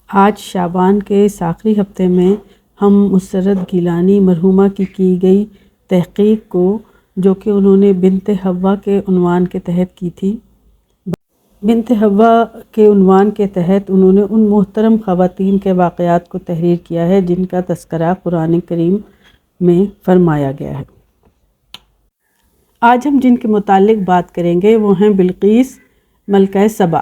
آج شعبان کے اس آخری ہفتے میں ہم مسرت گیلانی مرحومہ کی گئی تحقیق کو، جو کہ انہوں نے بنت حوا کے عنوان کے تحت کی تھی، بنت حوا کے عنوان کے تحت انہوں نے ان محترم خواتین کے واقعات کو تحریر کیا ہے جن کا تذکرہ قرآن کریم میں فرمایا گیا ہے۔ آج ہم جن کے متعلق بات کریں گے وہ ہیں بلقیس ملکہ سبا۔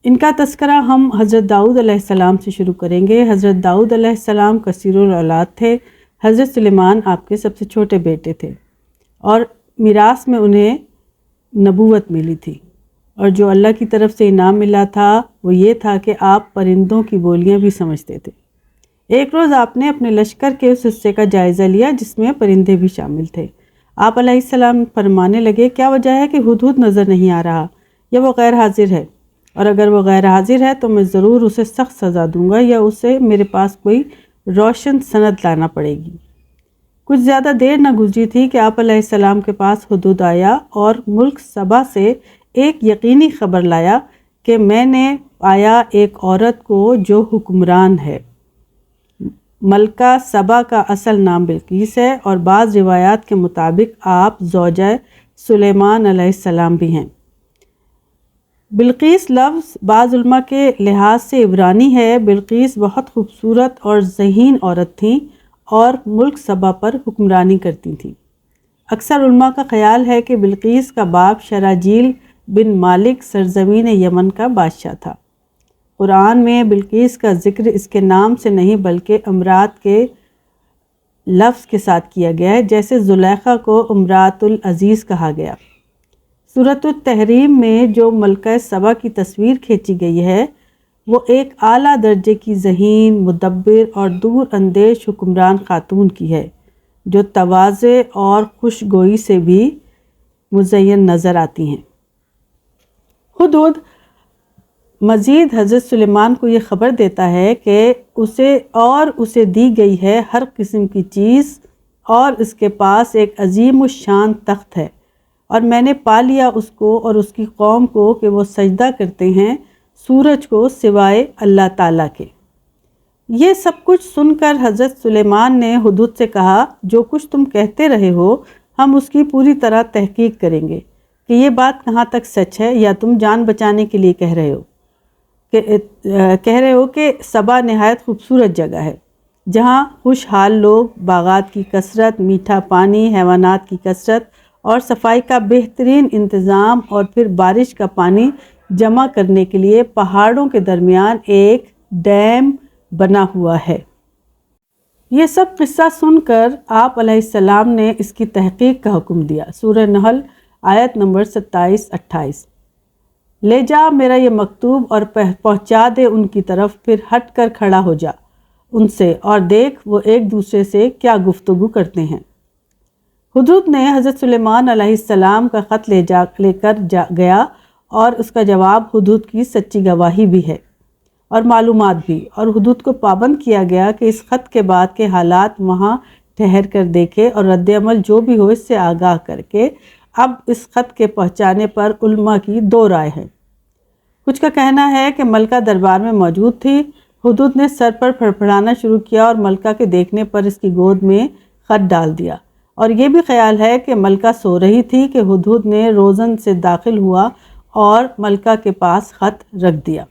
ان کا تذکرہ ہم حضرت داؤد علیہ السلام سے شروع کریں گے۔ حضرت داؤد علیہ السلام کثیر الاولاد تھے۔ حضرت سلیمان آپ کے سب سے چھوٹے بیٹے تھے اور میراث میں انہیں نبوت ملی تھی، اور جو اللہ کی طرف سے انعام ملا تھا وہ یہ تھا کہ آپ پرندوں کی بولیاں بھی سمجھتے تھے۔ ایک روز آپ نے اپنے لشکر کے اس حصے کا جائزہ لیا جس میں پرندے بھی شامل تھے۔ آپ علیہ السلام فرمانے لگے، کیا وجہ ہے کہ ہدہد نظر نہیں آ رہا یا وہ غیر حاضر ہے؟ اور اگر وہ غیر حاضر ہے تو میں ضرور اسے سخت سزا دوں گا یا اسے میرے پاس کوئی روشن سند لانا پڑے گی۔ کچھ زیادہ دیر نہ گزری تھی کہ آپ علیہ السلام کے پاس ہدہد آیا اور ملک سبا سے ایک یقینی خبر لایا کہ میں نے پایا ایک عورت کو جو حکمران ہے۔ ملکہ سبا کا اصل نام بلقیس ہے اور بعض روایات کے مطابق آپ زوجہ سلیمان علیہ السلام بھی ہیں۔ بلقیس لفظ بعض علماء کے لحاظ سے عبرانی ہے۔ بلقیس بہت خوبصورت اور ذہین عورت تھیں اور ملک سبا پر حکمرانی کرتی تھیں۔ اکثر علماء کا خیال ہے کہ بلقیس کا باپ شراجیل بن مالک سرزمین یمن کا بادشاہ تھا۔ قرآن میں بلقیس کا ذکر اس کے نام سے نہیں بلکہ امرات کے لفظ کے ساتھ کیا گیا ہے، جیسے زلیخا کو امرات العزیز کہا گیا۔ سورۃ التحریم میں جو ملکہ سبا کی تصویر کھینچی گئی ہے وہ ایک اعلیٰ درجے کی ذہین، مدبر اور دور اندیش حکمران خاتون کی ہے، جو تواضع اور خوش گوئی سے بھی مزین نظر آتی ہیں۔ ہدہد مزید حضرت سلیمان کو یہ خبر دیتا ہے کہ اسے دی گئی ہے ہر قسم کی چیز اور اس کے پاس ایک عظیم الشان تخت ہے، اور میں نے پا لیا اس کو اور اس کی قوم کو کہ وہ سجدہ کرتے ہیں سورج کو سوائے اللہ تعالیٰ کے۔ یہ سب کچھ سن کر حضرت سلیمان نے ہدہد سے کہا، جو کچھ تم کہتے رہے ہو ہم اس کی پوری طرح تحقیق کریں گے کہ یہ بات کہاں تک سچ ہے، یا تم جان بچانے کے لیے کہہ رہے ہو کہ سبا نہایت خوبصورت جگہ ہے جہاں خوشحال لوگ، باغات کی کثرت، میٹھا پانی، حیوانات کی کثرت اور صفائی کا بہترین انتظام، اور پھر بارش کا پانی جمع کرنے کے لیے پہاڑوں کے درمیان ایک ڈیم بنا ہوا ہے۔ یہ سب قصہ سن کر آپ علیہ السلام نے اس کی تحقیق کا حکم دیا۔ سورہ نحل آیت نمبر 27-28۔ لے جا میرا یہ مکتوب اور پہنچا دے ان کی طرف، پھر ہٹ کر کھڑا ہو جا ان سے اور دیکھ وہ ایک دوسرے سے کیا گفتگو کرتے ہیں۔ ہدہد نے حضرت سلیمان علیہ السلام کا خط لے کر گیا اور اس کا جواب ہدہد کی سچی گواہی بھی ہے اور معلومات بھی، اور ہدہد کو پابند کیا گیا کہ اس خط کے بعد کے حالات وہاں ٹھہر کر دیکھے اور رد عمل جو بھی ہو اس سے آگاہ کر کے۔ اب اس خط کے پہنچانے پر علماء کی دو رائے ہیں۔ کچھ کا کہنا ہے کہ ملکہ دربار میں موجود تھی۔ ہدہد نے سر پر پھڑپھڑانا شروع کیا اور ملکہ کے دیکھنے پر اس کی گود میں خط ڈال دیا، اور یہ بھی خیال ہے کہ ملکہ سو رہی تھی کہ ہدہد نے روزن سے داخل ہوا اور ملکہ کے پاس خط رکھ دیا۔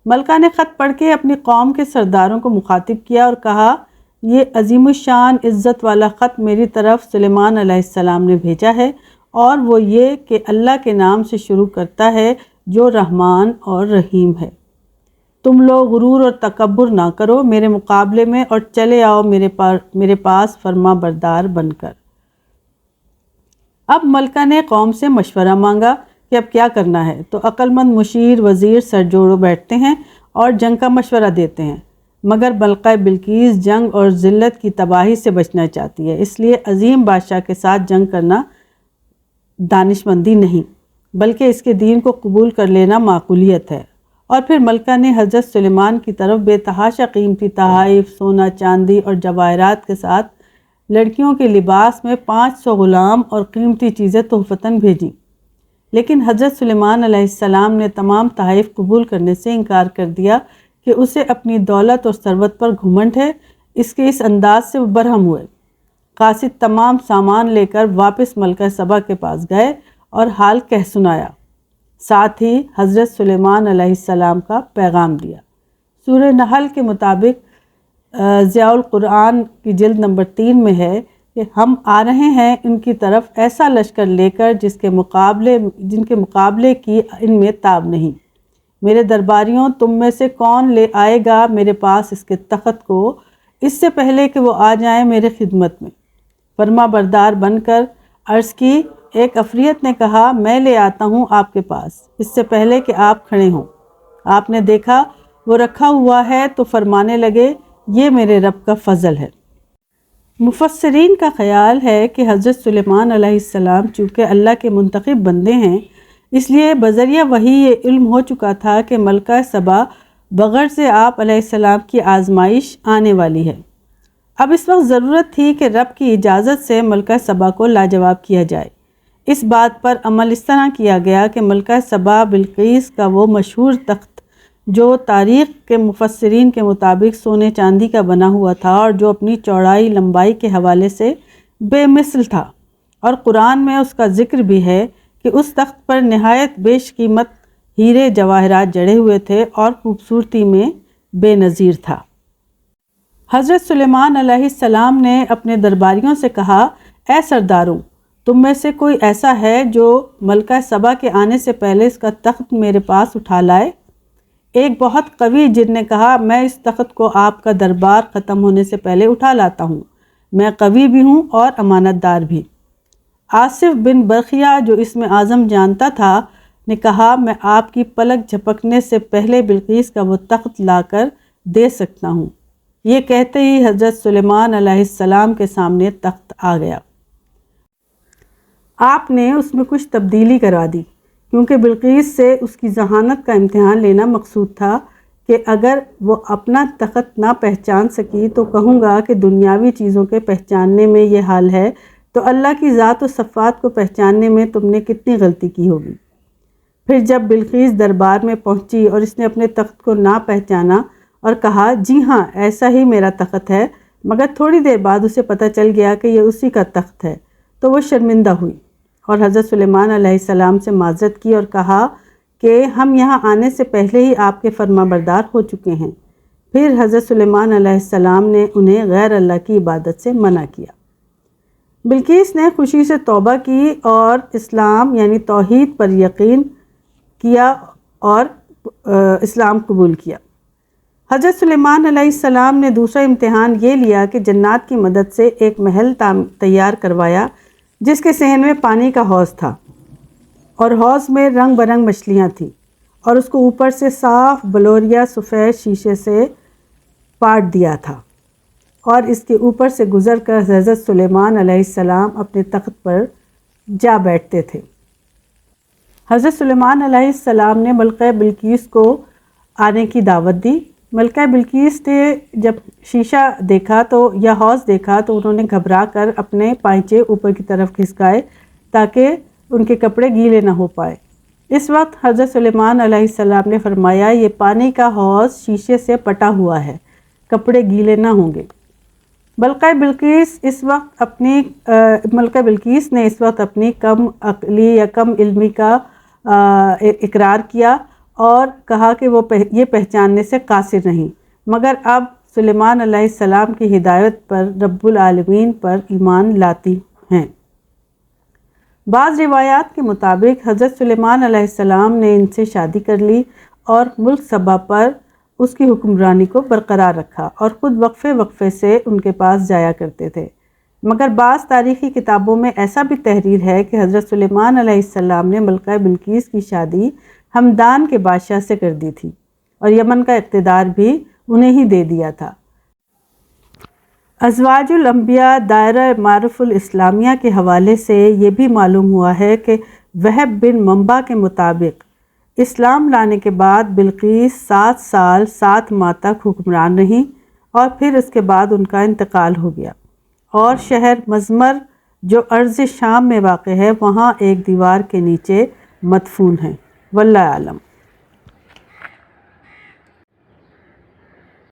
ملکہ نے خط پڑھ کے اپنی قوم کے سرداروں کو مخاطب کیا اور کہا، یہ عظیم الشان عزت والا خط میری طرف سلیمان علیہ السلام نے بھیجا ہے، اور وہ یہ کہ اللہ کے نام سے شروع کرتا ہے جو رحمان اور رحیم ہے۔ تم لوگ غرور اور تکبر نہ کرو میرے مقابلے میں اور چلے آؤ میرے پاس فرما بردار بن کر۔ اب ملکہ نے قوم سے مشورہ مانگا کہ اب کیا کرنا ہے، تو عقل مند مشیر وزیر سر جوڑو بیٹھتے ہیں اور جنگ کا مشورہ دیتے ہیں، مگر ملکہ بلقیس جنگ اور ذلت کی تباہی سے بچنا چاہتی ہے، اس لیے عظیم بادشاہ کے ساتھ جنگ کرنا دانش مندی نہیں بلکہ اس کے دین کو قبول کر لینا معقولیت ہے۔ اور پھر ملکہ نے حضرت سلیمان کی طرف بے تحاشا قیمتی تحائف، سونا چاندی اور جواہرات کے ساتھ لڑکیوں کے لباس میں 500 غلام اور قیمتی چیزیں تحفتاً بھیجیں، لیکن حضرت سلیمان علیہ السلام نے تمام تحائف قبول کرنے سے انکار کر دیا، کہ اسے اپنی دولت اور ثروت پر گھمنڈ ہے۔ اس کے اس انداز سے وہ برہم ہوئے۔ قاصد تمام سامان لے کر واپس ملکہ سبا کے پاس گئے اور حال کہہ سنایا، ساتھ ہی حضرت سلیمان علیہ السلام کا پیغام دیا۔ سورہ نحل کے مطابق ضیاء القرآن کی جلد نمبر 3 میں ہے کہ ہم آ رہے ہیں ان کی طرف ایسا لشکر لے کر جن کے مقابلے کی ان میں تاب نہیں۔ میرے درباریوں، تم میں سے کون لے آئے گا میرے پاس اس کے تخت کو، اس سے پہلے کہ وہ آ جائیں میرے خدمت میں؟ فرما بردار بن کر عرض کی، ایک عفریت نے کہا، میں لے آتا ہوں آپ کے پاس، اس سے پہلے کہ آپ کھڑے ہوں۔ آپ نے دیکھا وہ رکھا ہوا ہے تو فرمانے لگے، یہ میرے رب کا فضل ہے۔ مفسرین کا خیال ہے کہ حضرت سلیمان علیہ السلام چونکہ اللہ کے منتخب بندے ہیں، اس لیے بذریعہ وحی یہ علم ہو چکا تھا کہ ملکہ سبا بغیر سے آپ علیہ السلام کی آزمائش آنے والی ہے۔ اب اس وقت ضرورت تھی کہ رب کی اجازت سے ملکہ سبا کو لاجواب کیا جائے۔ اس بات پر عمل اس طرح کیا گیا کہ ملکہ سبا بلقیس کا وہ مشہور تخت جو تاریخ کے مفسرین کے مطابق سونے چاندی کا بنا ہوا تھا اور جو اپنی چوڑائی لمبائی کے حوالے سے بے مثل تھا، اور قرآن میں اس کا ذکر بھی ہے کہ اس تخت پر نہایت بیش قیمت ہیرے جواہرات جڑے ہوئے تھے اور خوبصورتی میں بے نظیر تھا۔ حضرت سلیمان علیہ السلام نے اپنے درباریوں سے کہا، اے سرداروں، تم میں سے کوئی ایسا ہے جو ملکہ سبا کے آنے سے پہلے اس کا تخت میرے پاس اٹھا لائے؟ ایک بہت قوی جن نے کہا، میں اس تخت کو آپ کا دربار ختم ہونے سے پہلے اٹھا لاتا ہوں، میں قوی بھی ہوں اور امانت دار بھی۔ آصف بن برخیہ جو اسم اعظم جانتا تھا نے کہا، میں آپ کی پلک جھپکنے سے پہلے بلقیس کا وہ تخت لا کر دے سکتا ہوں۔ یہ کہتے ہی حضرت سلیمان علیہ السلام کے سامنے تخت آ گیا۔ آپ نے اس میں کچھ تبدیلی کروا دی، کیونکہ بلقیس سے اس کی ذہانت کا امتحان لینا مقصود تھا کہ اگر وہ اپنا تخت نہ پہچان سکی تو کہوں گا کہ دنیاوی چیزوں کے پہچاننے میں یہ حال ہے تو اللہ کی ذات و صفات کو پہچاننے میں تم نے کتنی غلطی کی ہوگی۔ پھر جب بلقیس دربار میں پہنچی اور اس نے اپنے تخت کو نہ پہچانا اور کہا، جی ہاں ایسا ہی میرا تخت ہے، مگر تھوڑی دیر بعد اسے پتہ چل گیا کہ یہ اسی کا تخت ہے، تو وہ شرمندہ ہوئی اور حضرت سلیمان علیہ السلام سے معذرت کی اور کہا کہ ہم یہاں آنے سے پہلے ہی آپ کے فرما بردار ہو چکے ہیں۔ پھر حضرت سلیمان علیہ السلام نے انہیں غیر اللہ کی عبادت سے منع کیا۔ بلقیس نے خوشی سے توبہ کی اور اسلام یعنی توحید پر یقین کیا اور اسلام قبول کیا۔ حضرت سلیمان علیہ السلام نے دوسرا امتحان یہ لیا کہ جنات کی مدد سے ایک محل تیار کروایا جس کے صحن میں پانی کا حوض تھا اور حوض میں رنگ برنگ مچھلیاں تھیں، اور اس کو اوپر سے صاف بلوریا سفید شیشے سے پاٹ دیا تھا، اور اس کے اوپر سے گزر کر حضرت سلیمان علیہ السلام اپنے تخت پر جا بیٹھتے تھے۔ حضرت سلیمان علیہ السلام نے ملکہ بلقیس کو آنے کی دعوت دی۔ ملکہ بلقیس نے جب شیشہ دیکھا تو یا حوض دیکھا تو انہوں نے گھبرا کر اپنے پائچے اوپر کی طرف کھسکائے تاکہ ان کے کپڑے گیلے نہ ہو پائے۔ اس وقت حضرت سلیمان علیہ السلام نے فرمایا، یہ پانی کا حوض شیشے سے پٹا ہوا ہے، کپڑے گیلے نہ ہوں گے۔ ملکہ بلقیس نے اس وقت اپنی کم عقلی یا کم علمی کا اقرار کیا اور کہا کہ وہ یہ پہچاننے سے قاصر نہیں، مگر اب سلیمان علیہ السلام کی ہدایت پر رب العالمین پر ایمان لاتی ہیں۔ بعض روایات کے مطابق حضرت سلیمان علیہ السلام نے ان سے شادی کر لی اور ملک سبا پر اس کی حکمرانی کو برقرار رکھا اور خود وقفے وقفے سے ان کے پاس جایا کرتے تھے۔ مگر بعض تاریخی کتابوں میں ایسا بھی تحریر ہے کہ حضرت سلیمان علیہ السلام نے ملکہ بلقیس کی شادی ہمدان کے بادشاہ سے کر دی تھی اور یمن کا اقتدار بھی انہیں ہی دے دیا تھا۔ ازواج الانبیاء دائرہ معارف الاسلامیہ کے حوالے سے یہ بھی معلوم ہوا ہے کہ وہب بن منبع کے مطابق اسلام لانے کے بعد بلقیس 7 سال 7 ماہ تک حکمران رہیں اور پھر اس کے بعد ان کا انتقال ہو گیا، اور شہر مزمر جو ارض شام میں واقع ہے وہاں ایک دیوار کے نیچے مدفون ہیں۔ واللہ اعلم۔